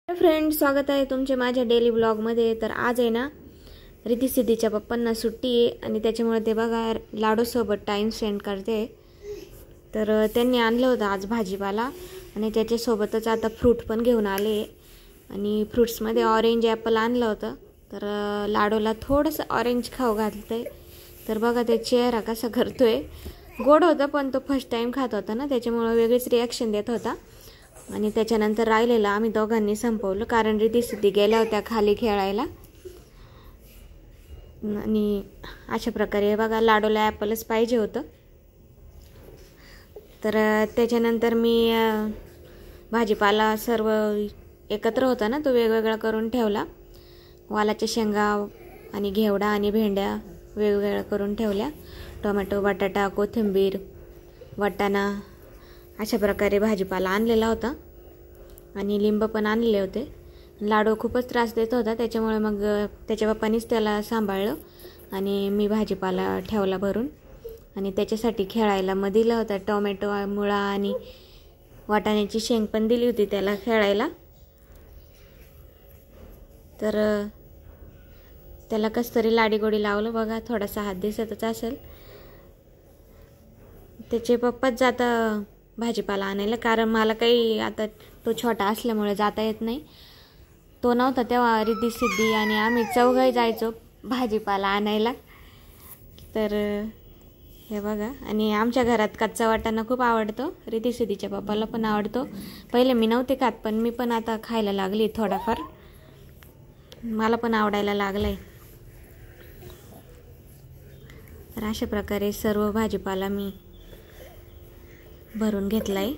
Friend, स्वागत आहे तुमचे माझ्या डेली ब्लॉग मध्ये। तर आज आहे ना रिद्धी सिद्धीच्या पप्पांना सुट्टी आहे आणि त्याच्यामुळे ते बघा लाडू सोबत टाइम स्पेंड करते। तर त्यांनी आणलं होतं आज भाजीपाला आणि त्याच्या सोबतच आता फ्रूट पण घेऊन आले आणि फ्रूट्स मध्ये ऑरेंज ॲपल आणलं होतं। तर लाडूला थोडंसं ऑरेंज खाऊ घालते। तर बघा ते चेहरा कसा करतोय, गोड होता पण तो फर्स्ट टाइम खात होता ना, त्याच्यामुळे वेगळीच रिॲक्शन देत होता। आणि त्याच्यानंतर राहिलेला आम्ही दोघांनी संपवलं, कारण रिद्धी सिद्धी गेल्या होत्या खाली खेळायला। आणि अशा प्रकारे बघा लाडूला ॲपलच पाहिजे होतं। तर त्याच्यानंतर मी भाजीपाला सर्व एकत्र होता ना, तो वेगवेगळा करून ठेवला। वालाच्या शेंगा आणि घेवडा आणि भेंड्या वेगवेगळ्या करून ठेवल्या। टोमॅटो, बटाटा, कोथिंबीर, वाटाणा अशा प्रकारे भाजीपाला आणलेला होता आणि लिंब पण आणले होते। लाडू खूपच त्रास देत होता, त्याच्यामुळे मग त्याच्या पप्पांनीच त्याला सांभाळलं आणि मी भाजीपाला ठेवला भरून आणि त्याच्यासाठी खेळायला मग दिलं होतं। टोमॅटो, मुळा आणि वाटाण्याची शेंग पण दिली होती त्याला खेळायला। तर त्याला कस तरी लाडीगोडी लावलं बघा, थोडासा हात दिसतच असेल। त्याचे पप्पाच जाता भाजीपाला आणायला, कारण मला काही आता तो छोटा असल्यामुळे जाता येत नाही। तो नव्हता तेव्हा रिद्धी सिद्धी आणि आम्ही चौघही जायचो भाजीपाला आणायला। तर हे बघा, आणि आमच्या घरात कच्चा वाटाणा खूप आवडतो, रिद्धी सिद्धीच्या पप्पाला पण आवडतो। पहिले मी नव्हते खात, पण मी पण आता खायला लागली थोडाफार, मला पण आवडायला लागलाय। तर अशा प्रकारे सर्व भाजीपाला मी भरून घेतलाय।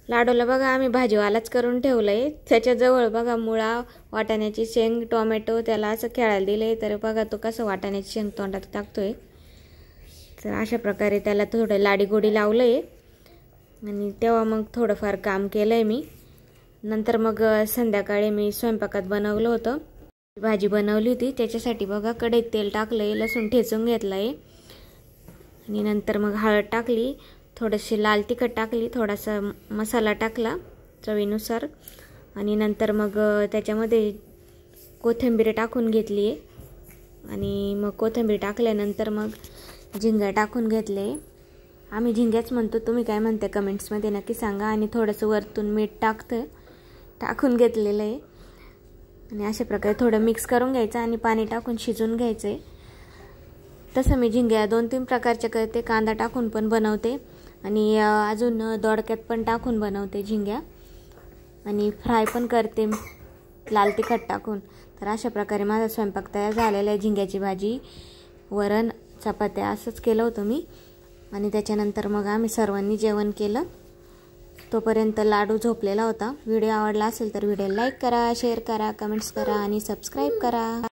लाडूला बघा आम्ही भाजीवालाच करून ठेवलंय, त्याच्याजवळ बघा मुळा, वाटाण्याची शेंग, टोमॅटो त्याला असं खेळायला दिले। तर बघा तो कसं वाटाण्याची शेंग तोंडात टाकतोय। तर अशा प्रकारे त्याला थोडं लाडीगोडी लावलंय आणि तेव्हा मग थोडंफार काम केलंय मी। नंतर मग संध्याकाळी मी स्वयंपाकात बनवलं होतं, भाजी बनवली होती, त्याच्यासाठी बघा कढईत तेल टाकलंय, लसूण ठेचून घेतलंय आणि नंतर मग हळद टाकली, थोडीशी लाल तिखट टाकली, थोडासा मसाला टाकला चवीनुसार आणि नंतर मग त्याच्यामध्ये कोथिंबीर टाकून घेतली आणि मग कोथिंबीर टाकल्यानंतर मग झिंगा टाकून घेतले। आम्ही झिंग्याच म्हणतो, तुम्ही काय म्हणते कमेंट्समध्ये नक्की सांगा। आणि थोडंसं वरतून मीठ टाकून घेतलेलं आहे आणि अशा प्रकारे थोडं मिक्स करून घ्यायचं आणि पाणी टाकून शिजवून घ्यायचं आहे। तसं मी झिंग्या 2-3 प्रकारच्या करते, कांदा टाकून पण बनवते आणि अजून दोडक्यात पण टाकून बनवते झिंग्या, आणि फ्राय पण करते लाल तिखट टाकून। तर अशा प्रकारे माझा स्वयंपाक तयार झालेला आहे। झिंग्याची भाजी, वरण, चपात्या असंच केलं होतं मी आणि त्याच्यानंतर मग आम्ही सर्वांनी जेवण केलं। तोपर्यंत लाडू झोपलेला होता। व्हिडिओ आवडला असेल तर व्हिडिओ लाईक करा, शेअर करा, कमेंट्स करा आणि सबस्क्राईब करा।